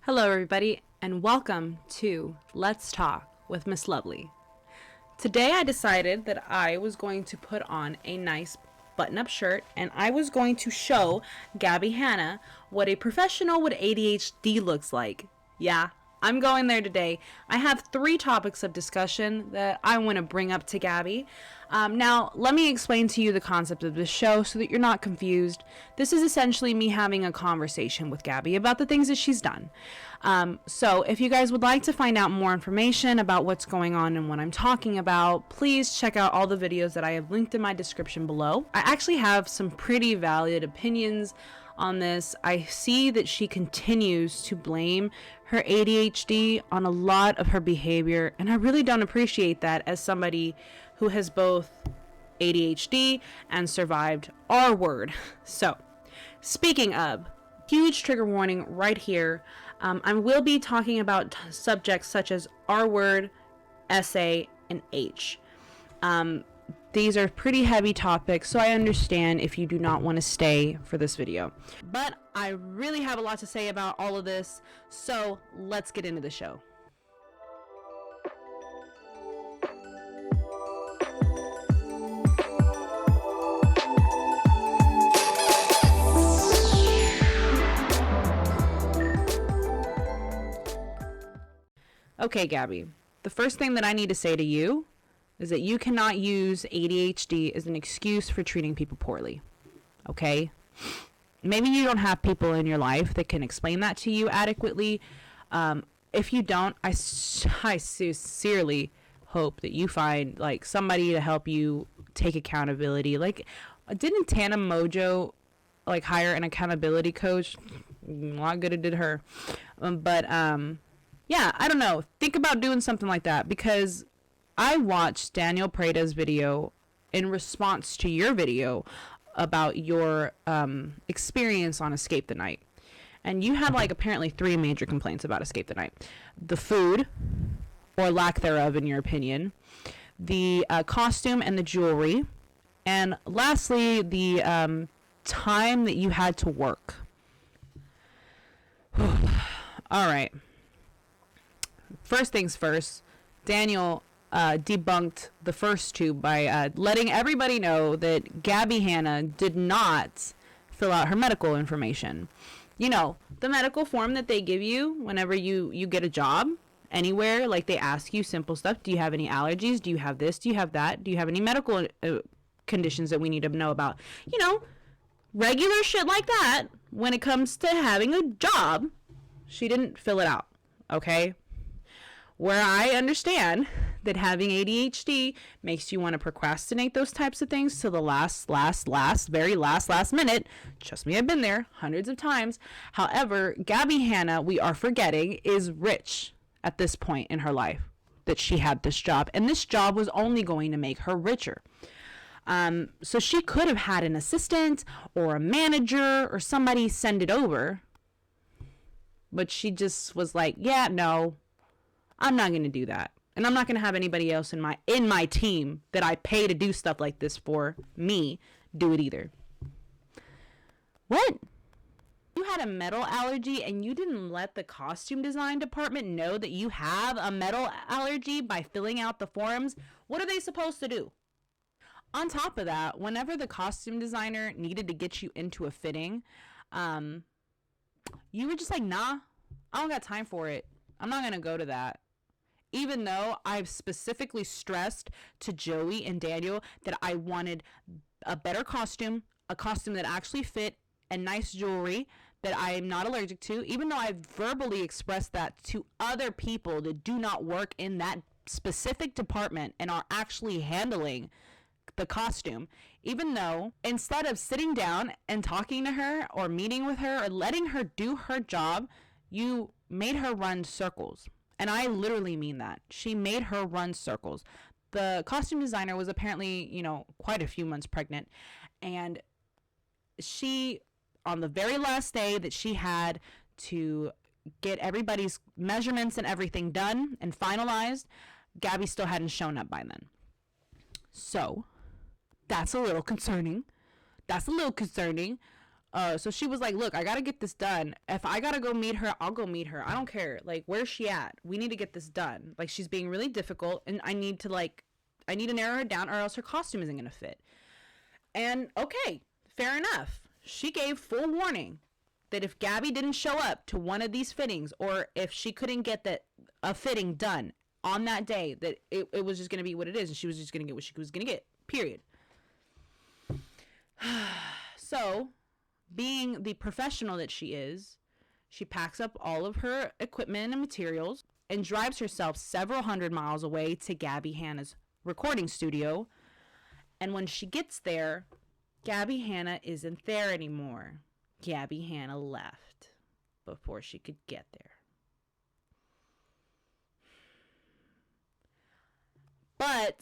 Hello, everybody, and welcome to Let's Talk with Miss Lovely. Today, I decided that I was going to put on a nice button-up shirt, and I was going to show Gabbie Hanna what a professional with ADHD looks like. Yeah, I'm going there today. I have 3 topics of discussion that I want to bring up to Gabbie. Now, let me explain to you the concept of this show so that you're not confused. This is essentially me having a conversation with Gabbie about the things that she's done. So if you guys would like to find out more information about what's going on and what I'm talking about, please check out all the videos that I have linked in my description below. I actually have some pretty valid opinions on this. I see that she continues to blame her ADHD on a lot of her behavior, and I really don't appreciate that as somebody who has both ADHD and survived R word. So, speaking of, huge trigger warning right here. I will be talking about subjects such as R word, SA, and H. These are pretty heavy topics, so I understand if you do not want to stay for this video. But I really have a lot to say about all of this, so let's get into the show. Okay, Gabbie, the first thing that I need to say to you is that you cannot use ADHD as an excuse for treating people poorly. Okay? Maybe you don't have people in your life that can explain that to you adequately. If you don't, I sincerely hope that you find like somebody to help you take accountability. Like, didn't Tana Mojo like hire an accountability coach? A lot good it did her. Yeah, I don't know. Think about doing something like that, because I watched Daniel Preda's video in response to your video about your experience on Escape the Night. And you had like apparently 3 major complaints about Escape the Night. The food, or lack thereof in your opinion, the costume and the jewelry, and lastly, the time that you had to work. All right. First things first, Daniel debunked the first 2 by letting everybody know that Gabbie Hanna did not fill out her medical information. You know, the medical form that they give you whenever you get a job anywhere. Like, they ask you simple stuff. Do you have any allergies? Do you have this? Do you have that? Do you have any medical conditions that we need to know about? You know, regular shit like that. When it comes to having a job, she didn't fill it out. Okay? Where I understand that having ADHD makes you want to procrastinate those types of things to the very last minute. Trust me, I've been there hundreds of times. However, Gabbie Hanna, we are forgetting, is rich at this point in her life that she had this job. And this job was only going to make her richer. So she could have had an assistant or a manager or somebody send it over. But she just was like, yeah, no, I'm not going to do that. And I'm not going to have anybody else in my team that I pay to do stuff like this for me do it either. What? You had a metal allergy and you didn't let the costume design department know that you have a metal allergy by filling out the forms? What are they supposed to do? On top of that, whenever the costume designer needed to get you into a fitting, you were just like, nah, I don't got time for it. I'm not going to go to that. Even though I've specifically stressed to Joey and Daniel that I wanted a better costume, a costume that actually fit, and nice jewelry that I'm not allergic to, even though I've verbally expressed that to other people that do not work in that specific department and are actually handling the costume, even though instead of sitting down and talking to her or meeting with her or letting her do her job, you made her run circles. And I literally mean that. She made her run circles. The costume designer was apparently, quite a few months pregnant. And she, on the very last day that she had to get everybody's measurements and everything done and finalized, Gabbie still hadn't shown up by then. So, that's a little concerning. So she was like, look, I gotta get this done. If I gotta go meet her, I'll go meet her. I don't care. Like, where's she at? We need to get this done. Like, she's being really difficult, and I need to narrow her down, or else her costume isn't gonna fit. And okay, fair enough. She gave full warning that if Gabbie didn't show up to one of these fittings, or if she couldn't get a fitting done on that day, that it was just gonna be what it is, and she was just gonna get what she was gonna get. Period. So, being the professional that she is, she packs up all of her equipment and materials and drives herself several hundred miles away to Gabbie Hanna's recording studio. And when she gets there, Gabbie Hanna isn't there anymore. Gabbie Hanna left before she could get there. But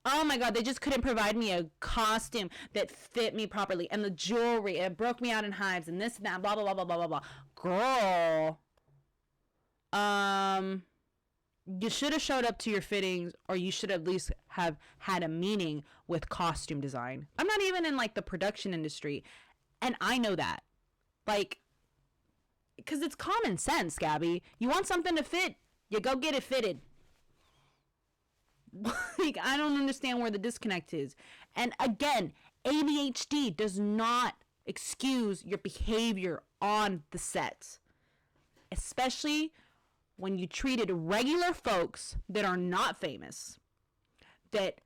oh my God, they just couldn't provide me a costume that fit me properly. And the jewelry, it broke me out in hives and this and that, blah, blah, blah, blah, blah, blah, blah. Girl, you should have showed up to your fittings, or you should at least have had a meeting with costume design. I'm not even in like the production industry, and I know that. Like, because it's common sense, Gabbie. You want something to fit, you go get it fitted. Like, I don't understand where the disconnect is. And again, ADHD does not excuse your behavior on the set, especially when you treated regular folks that are not famous, that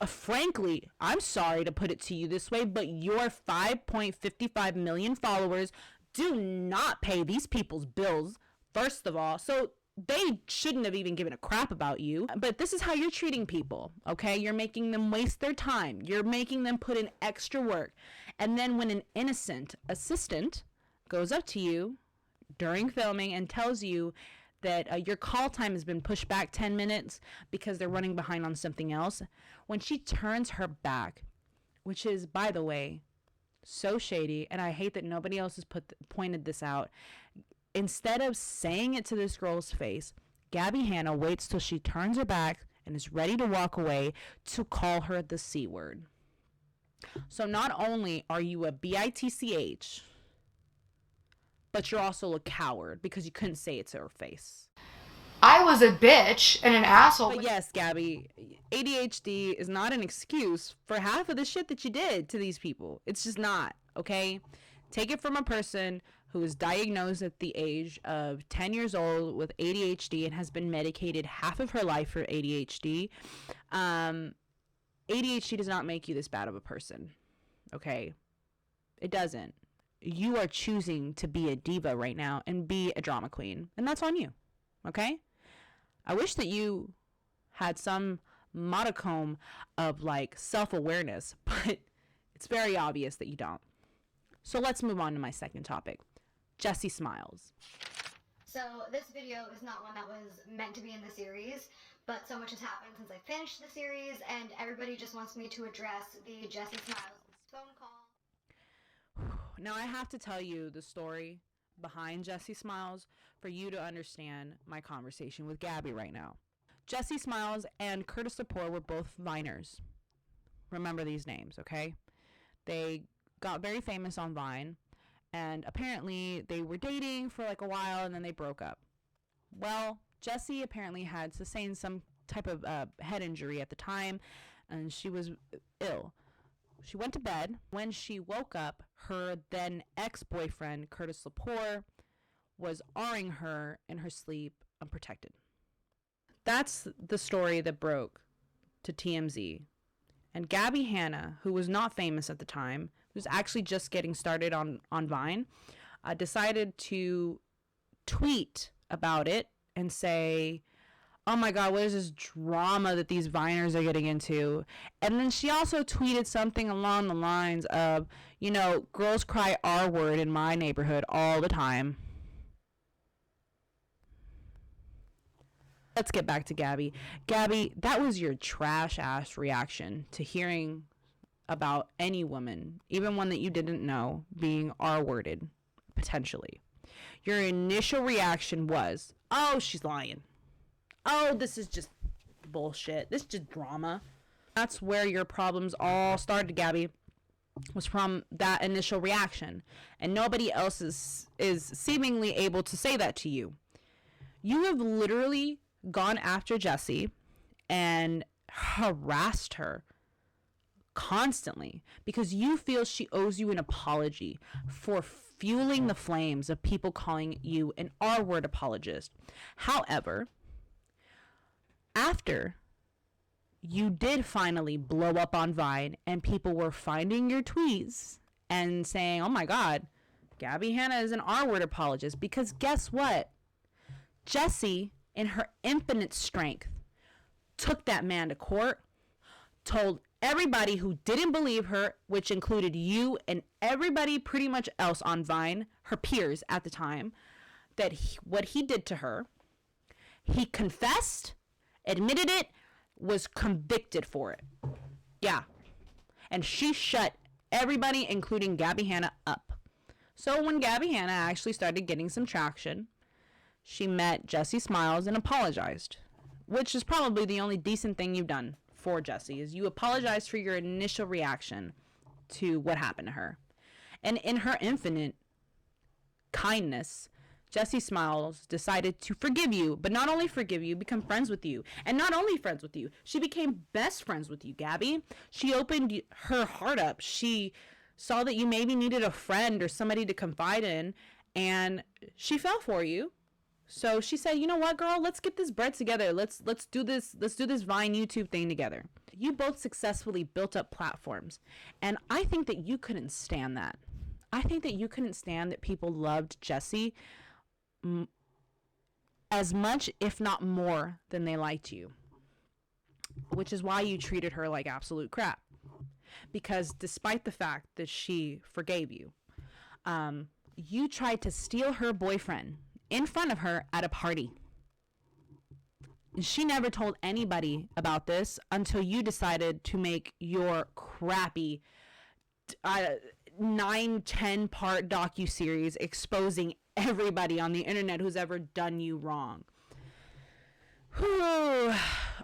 frankly, I'm sorry to put it to you this way, but your 5.55 million followers do not pay these people's bills, first of all. So they shouldn't have even given a crap about you. But this is how you're treating people, okay? You're making them waste their time. You're making them put in extra work. And then when an innocent assistant goes up to you during filming and tells you that your call time has been pushed back 10 minutes because they're running behind on something else, when she turns her back, which is, by the way, so shady, and I hate that nobody else has pointed this out. Instead of saying it to this girl's face, Gabbie Hanna waits till she turns her back and is ready to walk away to call her the C word. So not only are you a bitch, but you're also a coward because you couldn't say it to her face. I was a bitch and an asshole. But yes, Gabbie, ADHD is not an excuse for half of the shit that you did to these people. It's just not, okay? Take it from a person who was diagnosed at the age of 10 years old with ADHD and has been medicated half of her life for ADHD. ADHD does not make you this bad of a person, okay? It doesn't. You are choosing to be a diva right now and be a drama queen, and that's on you, okay? I wish that you had some modicum of like self-awareness, but it's very obvious that you don't. So let's move on to my second topic. Jessie Smiles. So this video is not one that was meant to be in the series, but so much has happened since I finished the series, and everybody just wants me to address the Jessie Smiles phone call. Now I have to tell you the story behind Jessie Smiles for you to understand my conversation with Gabbie right now. Jessie Smiles and Curtis Lepore were both Viners. Remember these names, okay? They got very famous on Vine, and apparently they were dating for like a while, and then they broke up. Well, Jessie apparently had sustained some type of head injury at the time, and she was ill. She went to bed. When she woke up, her then ex-boyfriend, Curtis Lepore, was R-ing her in her sleep unprotected. That's the story that broke to TMZ. And Gabbie Hanna, who was not famous at the time, was actually just getting started on Vine, decided to tweet about it and say, oh my God, what is this drama that these Viners are getting into? And then she also tweeted something along the lines of, you know, girls cry R word in my neighborhood all the time. Let's get back to Gabbie. Gabbie, that was your trash ass reaction to hearing about any woman, even one that you didn't know, being R-worded, potentially. Your initial reaction was, oh, she's lying. Oh, this is just bullshit. This is just drama. That's where your problems all started, Gabbie. was from that initial reaction, and nobody else is seemingly able to say that to you. You have literally gone after Jessie and harassed her constantly because you feel she owes you an apology for fueling the flames of people calling you an R-word apologist. However, after you did finally blow up on Vine and people were finding your tweets and saying, oh my God, Gabbie Hanna is an R-word apologist, because guess what? Jessie, in her infinite strength, took that man to court, told everybody who didn't believe her, which included you and everybody pretty much else on Vine, her peers at the time, that what he did to her. He confessed, admitted it, was convicted for it. Yeah. And she shut everybody, including Gabbie Hanna, up. So when Gabbie Hanna actually started getting some traction, she met Jessie Smiles and apologized, which is probably the only decent thing you've done for Jessie, is you apologized for your initial reaction to what happened to her. And in her infinite kindness, Jessie Smiles decided to forgive you, but not only forgive you, become friends with you. And not only friends with you, she became best friends with you, Gabbie. She opened her heart up. She saw that you maybe needed a friend or somebody to confide in, and she fell for you. So she said, you know what, girl, let's get this bread together. Let's do this Vine YouTube thing together. You both successfully built up platforms. And I think that you couldn't stand that. I think that you couldn't stand that people loved Jessie as much, if not more, than they liked you. Which is why you treated her like absolute crap. Because despite the fact that she forgave you, you tried to steal her boyfriend in front of her at a party. She never told anybody about this until you decided to make your crappy 9-10 part docuseries exposing everybody on the internet who's ever done you wrong. Whew.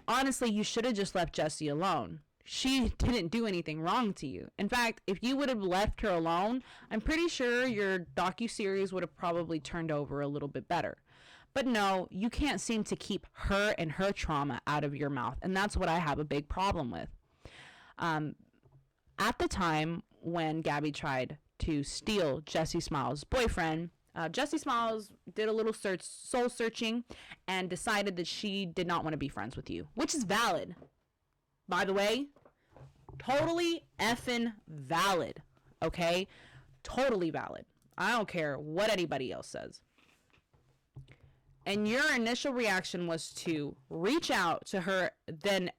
Honestly, you should have just left Jessie alone. She didn't do anything wrong to you. In fact, if you would have left her alone, I'm pretty sure your docuseries would have probably turned over a little bit better. But no, you can't seem to keep her and her trauma out of your mouth. And that's what I have a big problem with. At the time when Gabbie tried to steal Jessie Smiles' boyfriend, Jessie Smiles did a little soul searching and decided that she did not want to be friends with you, which is valid. By the way, totally effing valid, okay? Totally valid. I don't care what anybody else says. And your initial reaction was to reach out to her, then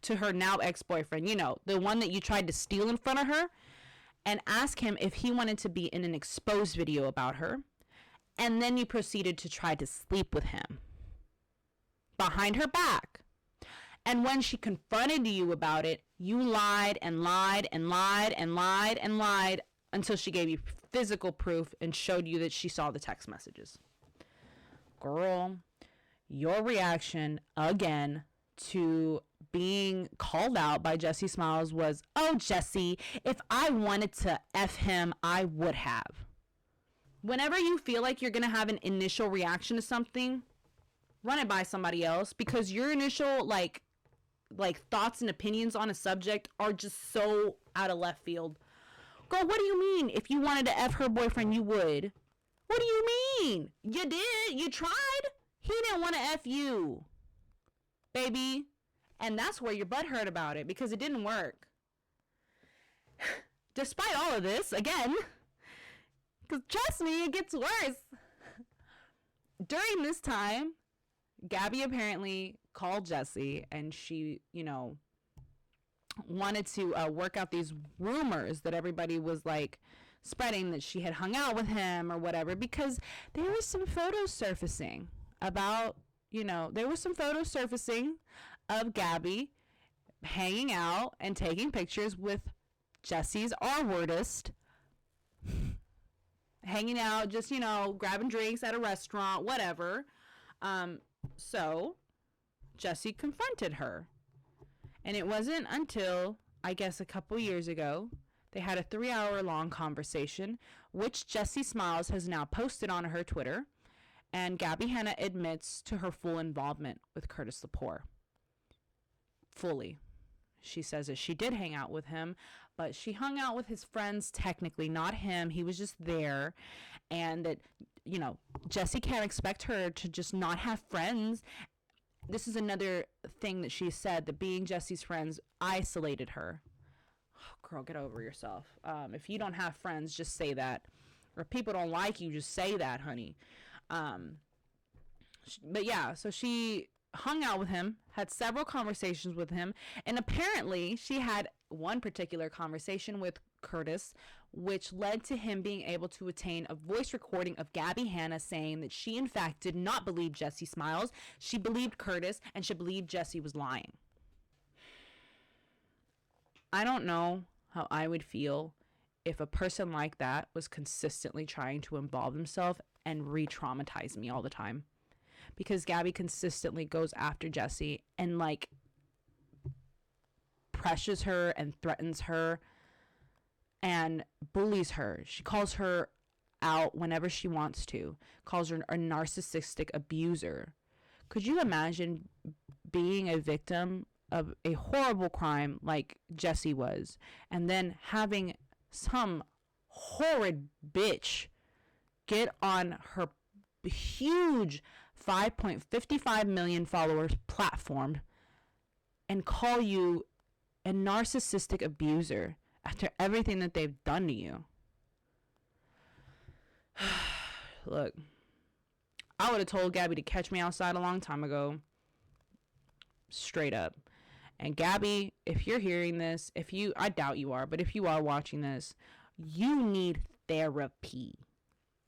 to her now ex-boyfriend, you know, the one that you tried to steal in front of her, and ask him if he wanted to be in an exposed video about her. And then you proceeded to try to sleep with him behind her back. And when she confronted you about it, you lied and lied and lied and lied and lied until she gave you physical proof and showed you that she saw the text messages. Girl, your reaction again to being called out by Jessie Smiles was, oh, Jessie, if I wanted to F him, I would have. Whenever you feel like you're going to have an initial reaction to something, run it by somebody else, because your initial like thoughts and opinions on a subject are just so out of left field. Girl, what do you mean? If you wanted to F her boyfriend, you would. What do you mean? You did. You tried. He didn't want to F you, baby. And that's where your butt hurt about it, because it didn't work. Despite all of this, again, because trust me, it gets worse. During this time, Gabbie apparently called Jessie, and she, you know, wanted to work out these rumors that everybody was like spreading that she had hung out with him or whatever, because there was some photos surfacing about, you know, there was some photos surfacing of Gabbie hanging out and taking pictures with Jessie's R-wordist, hanging out, just, you know, grabbing drinks at a restaurant, whatever. So Jessie confronted her. And it wasn't until, I guess, a couple years ago They had a 3-hour-long conversation, which Jessie Smiles has now posted on her Twitter, and Gabbie Hanna admits to her full involvement with Curtis Lepore. Fully. She says that she did hang out with him, but she hung out with his friends, technically, not him. He was just there. And that, you know, Jessie can't expect her to just not have friends. This is another thing that she said, that being Jessie's friends isolated her. Oh, girl, get over yourself. If you don't have friends, just say that. Or if people don't like you, just say that, honey. But yeah, so she hung out with him, had several conversations with him, and apparently she had one particular conversation with Curtis, which led to him being able to obtain a voice recording of Gabbie Hanna saying that she in fact did not believe Jessie Smiles. She believed Curtis, and she believed Jessie was lying. I don't know how I would feel if a person like that was consistently trying to involve himself and re-traumatize me all the time. Because Gabbie consistently goes after Jessie and like pressures her and threatens her and bullies her. She calls her out whenever she wants to, calls her a narcissistic abuser. Could you imagine being a victim of a horrible crime like Jessie was, and then having some horrid bitch get on her huge 5.55 million followers platform and call you a narcissistic abuser after everything that they've done to you? Look, I would have told Gabbie to catch me outside a long time ago. Straight up. And Gabbie, if you're hearing this, I doubt you are, but if you are watching this, you need therapy.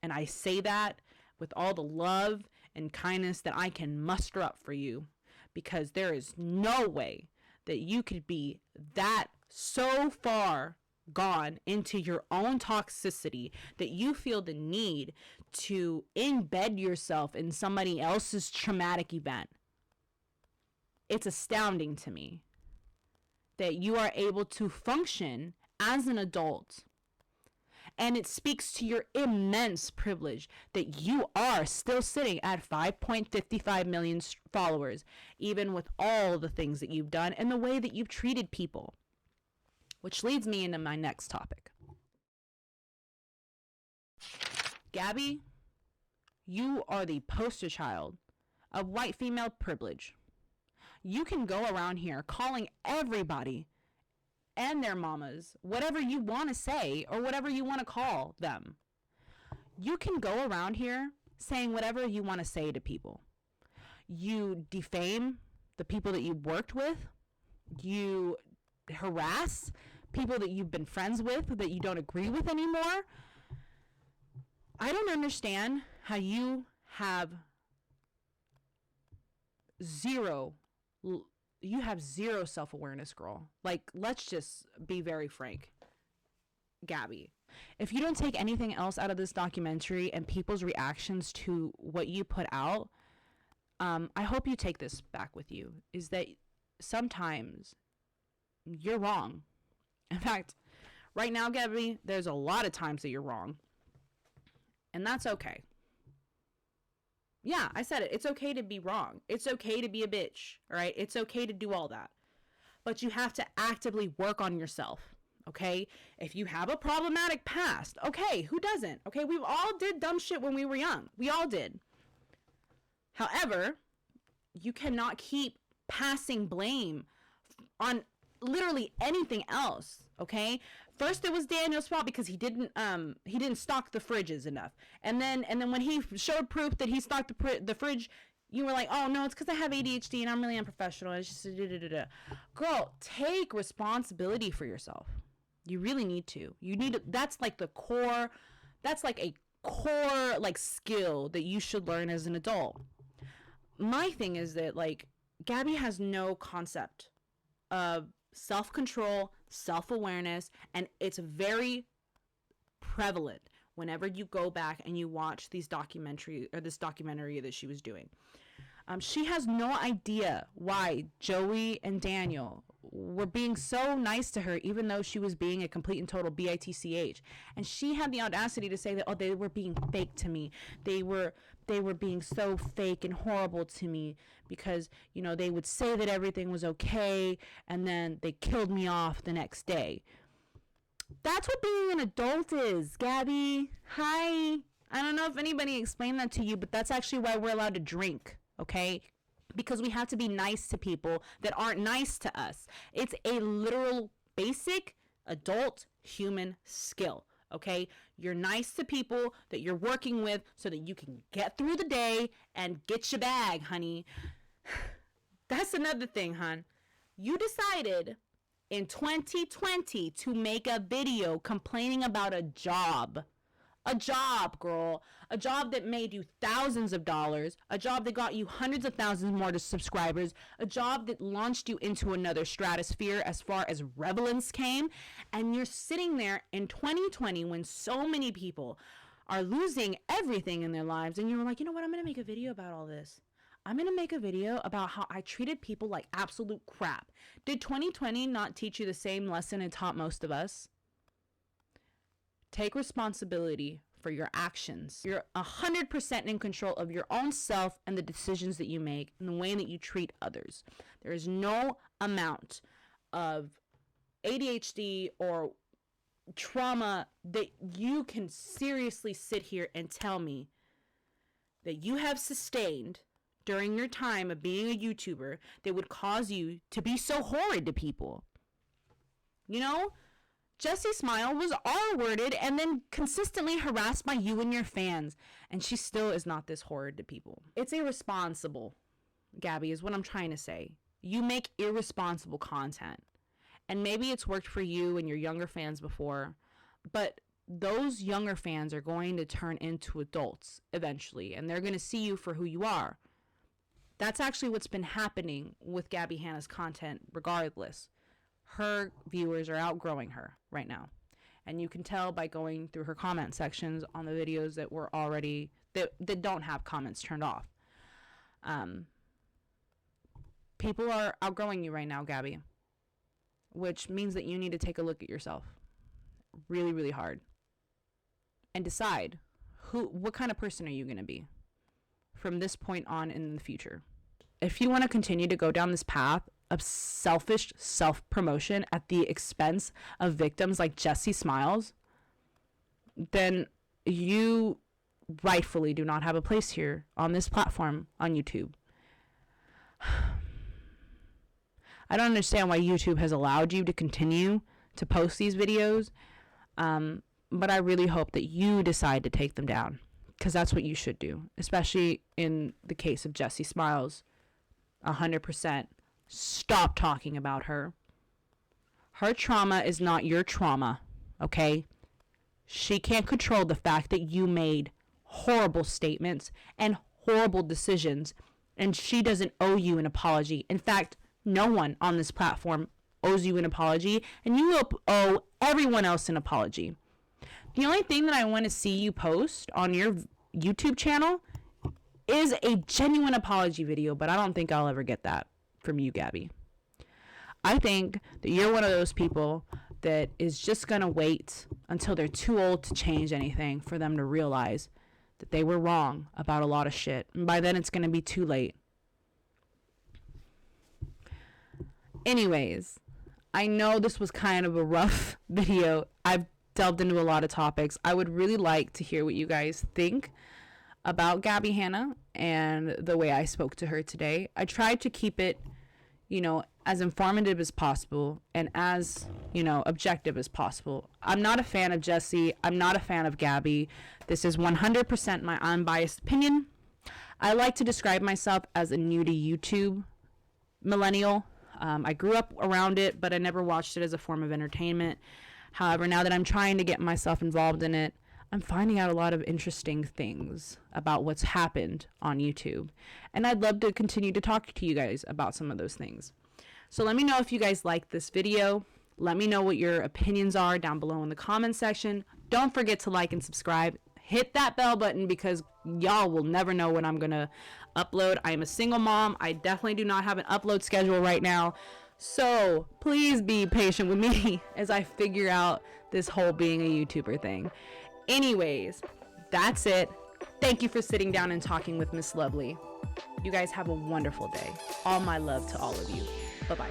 And I say that with all the love and kindness that I can muster up for you, because there is no way that you could be that so far gone into your own toxicity that you feel the need to embed yourself in somebody else's traumatic event. It's astounding to me that you are able to function as an adult. And it speaks to your immense privilege that you are still sitting at 5.55 million followers, even with all the things that you've done and the way that you've treated people. Which leads me into my next topic. Gabbie, you are the poster child of white female privilege. You can go around here calling everybody and their mamas whatever you want to say or whatever you want to call them. You can go around here saying whatever you want to say to people. You defame the people that you worked with. You harass people that you've been friends with that you don't agree with anymore. I don't understand how you have zero self-awareness, girl. Like, let's just be very frank. Gabbie, if you don't take anything else out of this documentary and people's reactions to what you put out, I hope you take this back with you, is that sometimes you're wrong. In fact, right now, Gabbie, there's a lot of times that you're wrong. And that's okay. Yeah, I said it. It's okay to be wrong. It's okay to be a bitch, all right? It's okay to do all that. But you have to actively work on yourself, okay? If you have a problematic past, okay, who doesn't? Okay, we all did dumb shit when we were young. We all did. However, you cannot keep passing blame on literally anything else, okay? First it was Daniel's fault because he didn't stock the fridges enough, and then when he showed proof that he stocked the fridge, you were like, oh no, it's because I have ADHD and I'm really unprofessional. It's just girl, take responsibility for yourself. You really need to. That's like the core. That's like a core like skill that you should learn as an adult. My thing is that like Gabbie has no concept of self-control, self-awareness, and it's very prevalent whenever you go back and you watch this documentary that she was doing. She has no idea why Joey and Daniel were being so nice to her, even though she was being a complete and total bitch. And she had the audacity to say that, oh, they were being fake to me. They were being so fake and horrible to me because, you know, they would say that everything was okay and then they killed me off the next day. That's what being an adult is, Gabbie. Hi. I don't know if anybody explained that to you, but that's actually why we're allowed to drink, okay? Because we have to be nice to people that aren't nice to us. It's a literal, basic, adult human skill, okay? You're nice to people that you're working with so that you can get through the day and get your bag, honey. That's another thing, hon. You decided in 2020 to make a video complaining about a job. A job, girl. A job that made you thousands of dollars. A job that got you hundreds of thousands more to subscribers. A job that launched you into another stratosphere as far as relevance came. And you're sitting there in 2020 when so many people are losing everything in their lives. And you're like, you know what? I'm going to make a video about all this. I'm going to make a video about how I treated people like absolute crap. Did 2020 not teach you the same lesson it taught most of us? Take responsibility for your actions. You're 100% in control of your own self and the decisions that you make and the way that you treat others. There is no amount of ADHD or trauma that you can seriously sit here and tell me that you have sustained during your time of being a YouTuber that would cause you to be so horrid to people. You know? Jessie Smile was R-worded and then consistently harassed by you and your fans. And she still is not this horrid to people. It's irresponsible, Gabbie, is what I'm trying to say. You make irresponsible content. And maybe it's worked for you and your younger fans before. But those younger fans are going to turn into adults eventually. And they're going to see you for who you are. That's actually what's been happening with Gabbie Hanna's content regardless. Her viewers are outgrowing her right now. And you can tell by going through her comment sections on the videos that were already, that don't have comments turned off. People are outgrowing you right now, Gabbie. Which means that you need to take a look at yourself. Really, really hard. And decide what kind of person are you going to be from this point on in the future. If you want to continue to go down this path of selfish self-promotion at the expense of victims like Jessie Smiles, then you rightfully do not have a place here on this platform on YouTube. I don't understand why YouTube has allowed you to continue to post these videos, but I really hope that you decide to take them down, because that's what you should do, especially in the case of Jessie Smiles. 100%. Stop talking about her. Her trauma is not your trauma, okay? She can't control the fact that you made horrible statements and horrible decisions, and she doesn't owe you an apology. In fact, no one on this platform owes you an apology, and you owe everyone else an apology. The only thing that I want to see you post on your YouTube channel is a genuine apology video, but I don't think I'll ever get that from you, Gabbie. I think that you're one of those people that is just going to wait until they're too old to change anything for them to realize that they were wrong about a lot of shit. And by then it's going to be too late. Anyways, I know this was kind of a rough video. I've delved into a lot of topics. I would really like to hear what you guys think about Gabbie Hanna and the way I spoke to her today. I tried to keep it, as informative as possible and as, objective as possible. I'm not a fan of Jessie. I'm not a fan of Gabbie. This is 100% my unbiased opinion. I like to describe myself as a new to YouTube millennial. I grew up around it, but I never watched it as a form of entertainment. However, now that I'm trying to get myself involved in it, I'm finding out a lot of interesting things about what's happened on YouTube. And I'd love to continue to talk to you guys about some of those things. So let me know if you guys like this video. Let me know what your opinions are down below in the comment section. Don't forget to like and subscribe. Hit that bell button because y'all will never know when I'm going to upload. I am a single mom. I definitely do not have an upload schedule right now. So please be patient with me as I figure out this whole being a YouTuber thing. Anyways, that's it. Thank you for sitting down and talking with Miss Lovely. You guys have a wonderful day. All my love to all of you. Bye-bye.